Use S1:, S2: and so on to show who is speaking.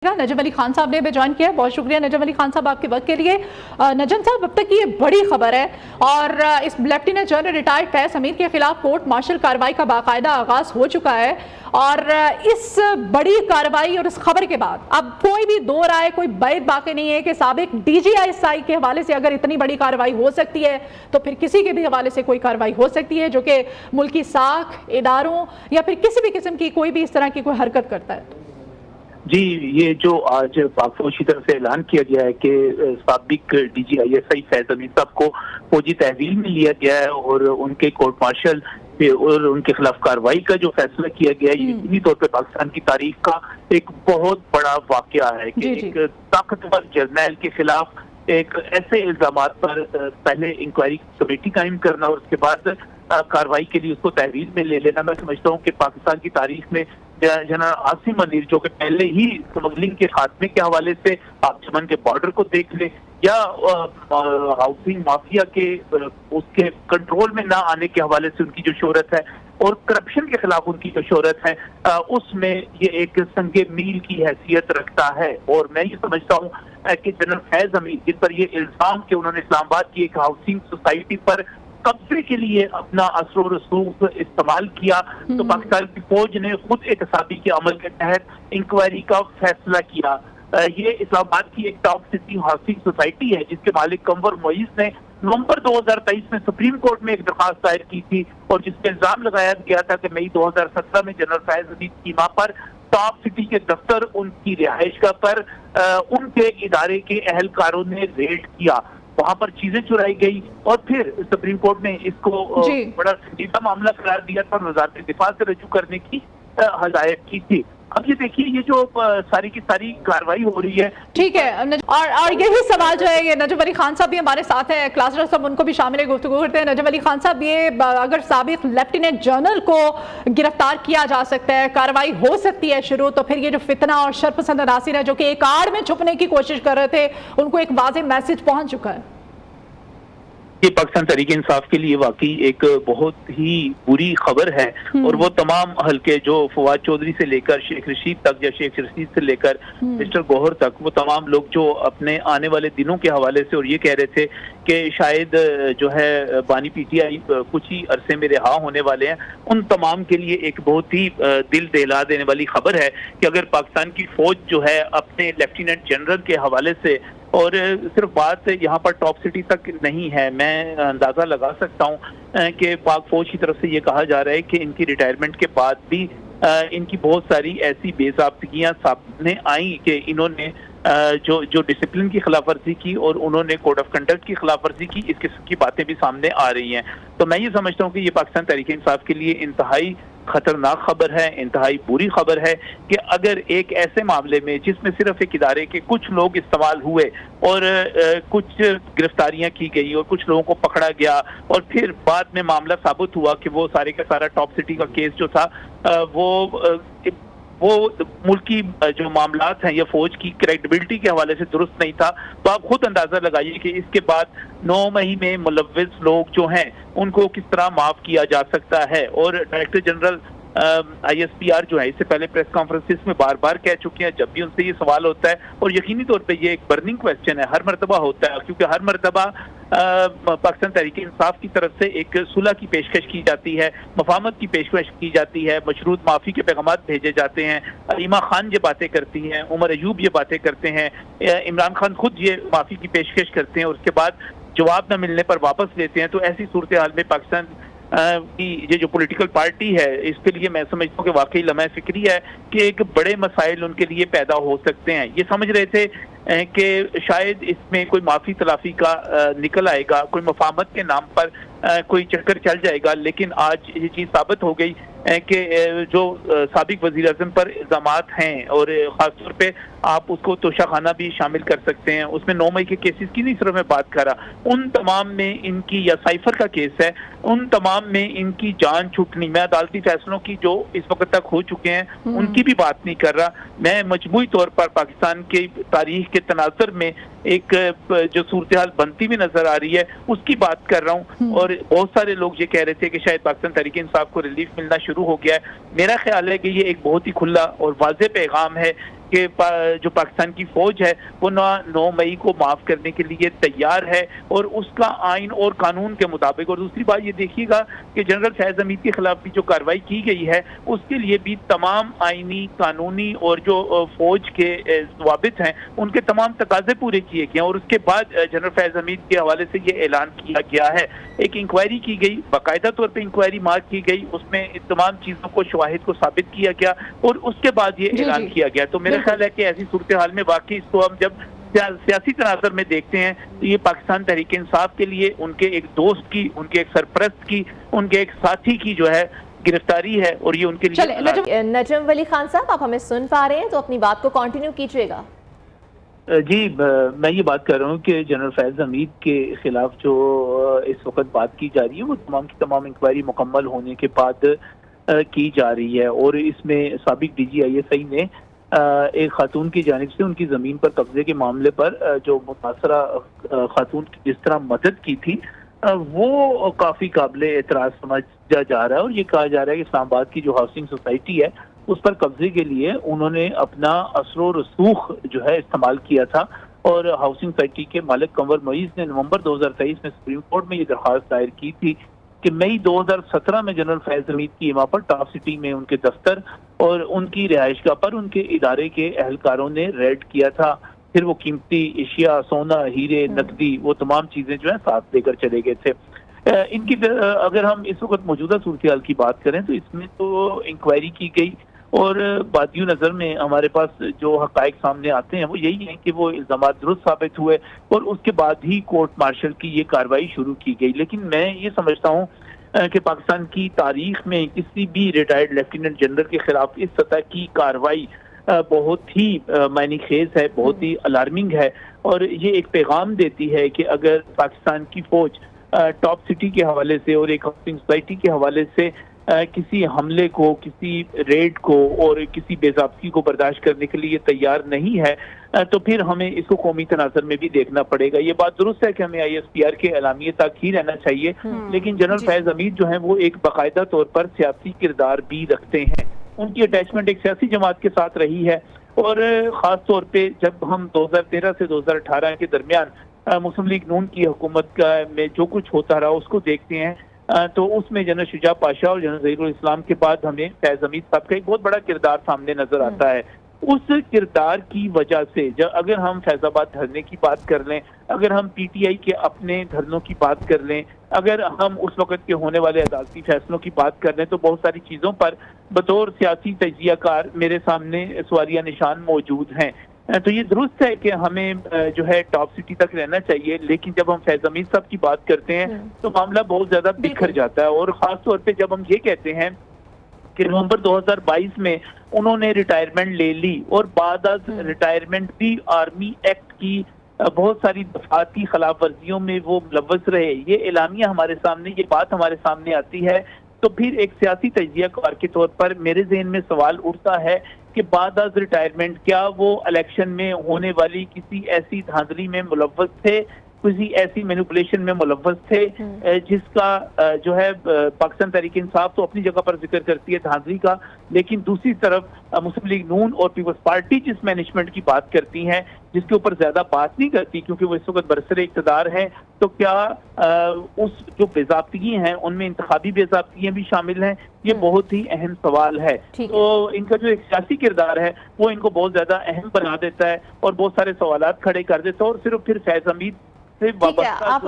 S1: नजम अली खान साहब ने भी ज्वाइन किया। बहुत शुक्रिया नजम अली खान साहब आपके वक्त के लिए। नजम साहब, अब तक की ये बड़ी खबर है और इस lieutenant general retired Faiz Hamid के खिलाफ कोर्ट मार्शल कार्रवाई का बाकायदा आगाज हो चुका है और इस बड़ी कार्रवाई और इस खबर के बाद अब कोई भी दो राय, कोई बैद बाकी नहीं है कि साबिक DGI के हवाले से अगर इतनी बड़ी कार्रवाई हो सकती है तो फिर किसी के भी हवाले से कोई कार्रवाई हो सकती है जो कि मुल्की साख, इदारों या फिर किसी भी किस्म की कोई भी इस तरह की कोई हरकत करता है।
S2: जी, ये जो आज पाक फौज की तरफ से ऐलान किया गया है कि साबिक DGI फैज हमीद साहब को फौजी तहवील में लिया गया है और उनके कोर्ट मार्शल और उनके खिलाफ कार्रवाई का जो फैसला किया गया है, यकीनी तौर पे पाकिस्तान की तारीख का एक बहुत बड़ा वाकया है कि एक ताकतवर जर्नैल के खिलाफ एक ऐसे इल्जामात पर पहले इंक्वायरी कमेटी कायम करना और उसके बाद कार्रवाई के लिए उसको तहवील में ले लेना। मैं समझता हूँ कि पाकिस्तान की तारीख में जनरल आसिम मनीर, जो कि पहले ही स्मगलिंग के खात्मे के हवाले से आप चमन के बॉर्डर को देख ले या हाउसिंग माफिया के उसके कंट्रोल में ना आने के हवाले से उनकी जो शोहरत है और करप्शन के खिलाफ उनकी जो शोहरत है, उसमें ये एक संगे मील की हैसियत रखता है। और मैं ये समझता हूँ कि जनरल फैज हमीद, जिन पर ये इल्जाम कि उन्होंने इस्लामाबाद की एक हाउसिंग सोसाइटी पर कब्जे के लिए अपना असर और रसूख इस्तेमाल किया, तो पाकिस्तान की फौज ने खुद एहतसाबी के अमल के तहत इंक्वायरी का फैसला किया। ये इस्लामाबाद की एक टॉप सिटी हाउसिंग सोसाइटी है जिसके मालिक कंवर मोइज ने नवंबर 2023 में सुप्रीम कोर्ट में एक दरखास्त दायर की थी और जिसमें इल्जाम लगाया गया था कि मई 2017 में जनरल फैज हमीद की मां पर टॉप सिटी के दफ्तर, उनकी रिहाइशगाह पर उनके इदारे के अहलकारों ने रेड किया, वहां पर चीजें चुराई गई और फिर सुप्रीम कोर्ट ने इसको बड़ा संजीदा मामला करार दिया था और वजारत दिफा से रजू करने की हदायत की थी। अब ये देखिए, ये जो सारी की सारी कार्रवाई हो रही है, ठीक है।
S1: और यही सवाल जो है, ये नजम अली खान साहब भी हमारे साथ हैं, क्लास डॉक्टर साहब, उनको भी शामिल गुफ्तगू करते हैं। नजम अली खान साहब, ये अगर साबिक लेफ्टिनेंट जनरल को गिरफ्तार किया जा सकता है, कार्रवाई हो सकती है शुरू, तो फिर ये जो फितना और शरपसंद अनासिर है जो कि एक आड़ में छुपने की कोशिश कर रहे थे, उनको एक वाज़ेह मैसेज पहुंच चुका है।
S2: ये पाकिस्तान तहरीक इंसाफ के लिए वाकई एक बहुत ही बुरी खबर है और वो तमाम हल्के जो फवाद चौधरी से लेकर शेख रशीद तक या शेख रशीद से लेकर मिस्टर गौहर तक, वो तमाम लोग जो अपने आने वाले दिनों के हवाले से और ये कह रहे थे कि शायद जो है बानी PTI कुछ ही अरसे में रिहा होने वाले हैं, उन तमाम के लिए एक बहुत ही दिल दहला देने वाली खबर है कि अगर पाकिस्तान की फौज जो है अपने लेफ्टिनेंट जनरल के हवाले से, और सिर्फ बात यहाँ पर टॉप सिटी तक नहीं है, मैं अंदाजा लगा सकता हूँ कि पाक फौज की तरफ से ये कहा जा रहा है कि इनकी रिटायरमेंट के बाद भी इनकी बहुत सारी ऐसी बेज़ाब्तियाँ सामने आई कि इन्होंने जो डिसिप्लिन की खिलाफ वर्जी की और उन्होंने कोड ऑफ कंडक्ट की खिलाफ वर्जी की, इस किस्म की बातें भी सामने आ रही हैं। तो मैं ये समझता हूँ कि ये पाकिस्तान तहरीक इंसाफ के लिए इंतहाई खतरनाक खबर है, इंतहाई बुरी खबर है कि अगर एक ऐसे मामले में जिसमें सिर्फ एक इदारे के कुछ लोग इस्तेमाल हुए और कुछ गिरफ्तारियां की गई और कुछ लोगों को पकड़ा गया और फिर बाद में मामला साबित हुआ कि वो सारे का सारा टॉप सिटी का केस जो था वो मुल्की जो मामलात हैं या फौज की क्रेडिबिलिटी के हवाले से दुरुस्त नहीं था, तो आप खुद अंदाजा लगाइए कि इसके बाद 9 मई में मुलव्विस लोग जो हैं उनको किस तरह माफ किया जा सकता है। और डायरेक्टर जनरल ISPR जो है इससे पहले प्रेस कॉन्फ्रेंसिस में बार बार कह चुके हैं, जब भी उनसे ये सवाल होता है और यकीनी तौर पे ये एक बर्निंग क्वेश्चन है, हर मरतबा होता है, क्योंकि हर मरतबा पाकिस्तान तहरीक इंसाफ की तरफ से एक सुलह की पेशकश की जाती है, मफाहमत की पेशकश की जाती है, मशरूत माफ़ी के पैगामात भेजे जाते हैं, अलीमा खान ये बातें करती हैं, उमर अयूब ये बातें करते हैं, इमरान खान खुद ये माफ़ी की पेशकश करते हैं और उसके बाद जवाब न मिलने पर वापस लेते हैं। तो ऐसी सूरत हाल में पाकिस्तान की ये जो पॉलिटिकल पार्टी है, इसके लिए मैं समझता हूँ कि वाकई लम्हा फिक्री है कि एक बड़े मसाइल उनके लिए पैदा हो सकते हैं। ये समझ रहे थे कि शायद इसमें कोई माफ़ी तलाफी का निकल आएगा, कोई मफाहमत के नाम पर कोई चक्कर चल जाएगा, लेकिन आज ये चीज़ साबित हो गई कि जो साबिक वज़ीर आज़म पर इल्ज़ामात हैं और ख़ासतौर पे आप उसको तोशाखाना भी शामिल कर सकते हैं, उसमें 9 मई के केसेस की नहीं सिर्फ मैं बात कर रहा, उन तमाम में इनकी, या साइफर का केस है, उन तमाम में इनकी जान छूटनी, मैं अदालती फैसलों की जो इस वक्त तक हो चुके हैं उनकी भी बात नहीं कर रहा, मैं मजमूई तौर पर पाकिस्तान की तारीख के तनाज़ुर में एक जो सूरत हाल बनती हुई नजर आ रही है उसकी बात कर रहा हूँ। और बहुत सारे लोग ये कह रहे थे कि शायद पाकिस्तान तहरीक इंसाफ को रिलीफ मिलना शुरू हो गया है। मेरा ख्याल है कि ये एक बहुत ही खुला और वाज़ेह पैगाम है کہ جو پاکستان کی فوج ہے وہ 9 مئی کو معاف کرنے کے لیے تیار ہے اور اس کا آئین اور قانون کے مطابق. اور دوسری بات یہ دیکھیے گا کہ جنرل فیض حمید کے خلاف بھی جو کارروائی کی گئی ہے اس کے لیے بھی تمام آئینی قانونی اور جو فوج کے ضوابط ہیں ان کے تمام تقاضے پورے کیے گئے ہیں. اور اس کے بعد جنرل فیض حمید کے حوالے سے یہ اعلان کیا گیا ہے, ایک انکوائری کی گئی, باقاعدہ طور پہ انکوائری مارک کی گئی, اس میں تمام چیزوں کو شواہد کو ثابت کیا گیا اور اس کے بعد یہ اعلان کیا گیا. تو میرا خیال ہے کہ ایسی صورتحال میں واقعی اس کو ہم جب سیاسی تناظر میں دیکھتے ہیں تو یہ پاکستان تحریک انصاف کے لیے ان کے ایک دوست کی, ان کے ایک سرپرست کی, ان کے ایک ساتھی کی جو ہے گرفتاری ہے اور یہ ان کے لیے.
S3: نجم ولی خان صاحب, آپ ہمیں سن پا رہے ہیں تو اپنی بات کو کنٹینیو کیجئے گا.
S2: جی, میں یہ بات کر رہا ہوں کہ جنرل فیض حمید کے خلاف جو اس وقت بات کی جا رہی ہے وہ تمام کی تمام انکوائری مکمل ہونے کے بعد کی جا رہی ہے. اور اس میں سابق D G I S I نے ایک خاتون کی جانب سے ان کی زمین پر قبضے کے معاملے پر جو متاثرہ خاتون کی جس طرح مدد کی تھی وہ کافی قابل اعتراض سمجھا جا رہا ہے. اور یہ کہا جا رہا ہے کہ اسلام آباد کی جو ہاؤسنگ سوسائٹی ہے اس پر قبضے کے لیے انہوں نے اپنا اثر و رسوخ جو ہے استعمال کیا تھا. اور ہاؤسنگ سوسائٹی کے مالک کنور معیز نے نومبر 2023 میں سپریم کورٹ میں یہ درخواست دائر کی تھی کہ مئی 2017 میں جنرل فیض حمید کی اما پر ٹاپ سٹی میں ان کے دفتر اور ان کی رہائش گاہ پر ان کے ادارے کے اہلکاروں نے ریڈ کیا تھا. پھر وہ قیمتی اشیاء, سونا, ہیرے, نقدی, وہ تمام چیزیں جو ہیں ساتھ لے کر چلے گئے تھے. ان کی اگر ہم اس وقت موجودہ صورتحال کی بات کریں تو اس میں تو انکوائری کی گئی اور بادیو نظر میں ہمارے پاس جو حقائق سامنے آتے ہیں وہ یہی ہیں کہ وہ الزامات درست ثابت ہوئے اور اس کے بعد ہی کورٹ مارشل کی یہ کارروائی شروع کی گئی. لیکن میں یہ سمجھتا ہوں کہ پاکستان کی تاریخ میں کسی بھی ریٹائرڈ لیفٹیننٹ جنرل کے خلاف اس سطح کی کارروائی بہت ہی معنی خیز ہے, بہت ہی الارمنگ ہے. اور یہ ایک پیغام دیتی ہے کہ اگر پاکستان کی فوج ٹاپ سٹی کے حوالے سے اور ایک ہاؤسنگ سوسائٹی کے حوالے سے کسی حملے کو, کسی ریڈ کو اور کسی بے ضابطگی کو برداشت کرنے کے لیے تیار نہیں ہے تو پھر ہمیں اس کو قومی تناظر میں بھی دیکھنا پڑے گا. یہ بات درست ہے کہ ہمیں آئی ایس پی آر کے اعلامیے تک ہی رہنا چاہیے, لیکن جنرل فیض حمید جو ہیں وہ ایک باقاعدہ طور پر سیاسی کردار بھی رکھتے ہیں. ان کی اٹیچمنٹ ایک سیاسی جماعت کے ساتھ رہی ہے اور خاص طور پہ جب ہم 2013 سے 2018 کے درمیان مسلم لیگ نون کی حکومت کا میں جو کچھ ہوتا رہا اس کو دیکھتے ہیں تو اس میں جنرل شجاع پاشا اور جنرل ظہیر الاسلام کے بعد ہمیں فیض حمید صاحب کا ایک بہت بڑا کردار سامنے نظر آتا ہے. اس کردار کی وجہ سے اگر ہم فیض آباد دھرنے کی بات کر لیں, اگر ہم پی ٹی آئی کے اپنے دھرنوں کی بات کر لیں, اگر ہم اس وقت کے ہونے والے عدالتی فیصلوں کی بات کر لیں تو بہت ساری چیزوں پر بطور سیاسی تجزیہ کار میرے سامنے سوالیہ نشان موجود ہیں. تو یہ درست ہے کہ ہمیں جو ہے ٹاپ سٹی تک رہنا چاہیے, لیکن جب ہم فیض حمید صاحب کی بات کرتے ہیں تو معاملہ بہت زیادہ بکھر جاتا ہے. اور خاص طور پہ جب ہم یہ کہتے ہیں کہ نومبر 2022 میں انہوں نے ریٹائرمنٹ لے لی اور بعد از ریٹائرمنٹ بھی آرمی ایکٹ کی بہت ساری دفعاتی خلاف ورزیوں میں وہ ملوث رہے, یہ اعلامیہ ہمارے سامنے, یہ بات ہمارے سامنے آتی ہے تو پھر ایک سیاسی تجزیہ کار کے طور پر میرے ذہن میں سوال اٹھتا ہے کہ بعد از ریٹائرمنٹ کیا وہ الیکشن میں ہونے والی کسی ایسی دھاندلی میں ملوث تھے, کسی ایسی مینوپولیشن میں ملوث تھے جس کا جو ہے پاکستان تحریک انصاف تو اپنی جگہ پر ذکر کرتی ہے دھاندلی کا, لیکن دوسری طرف مسلم لیگ نون اور پیپلز پارٹی جس مینجمنٹ کی بات کرتی ہیں جس کے اوپر زیادہ بات نہیں کرتی کیونکہ وہ اس وقت برسر اقتدار ہیں, تو کیا اس جو بے ضابطگی ہیں ان میں انتخابی بے ضابطگیاں بھی شامل ہیں؟ یہ بہت ہی اہم سوال ہے. تو ان کا جو ایک سیاسی کردار ہے وہ ان کو بہت زیادہ اہم بنا دیتا ہے اور بہت سارے سوالات کھڑے کر دیتا ہے اور صرف پھر فیض حمید سے وابستہ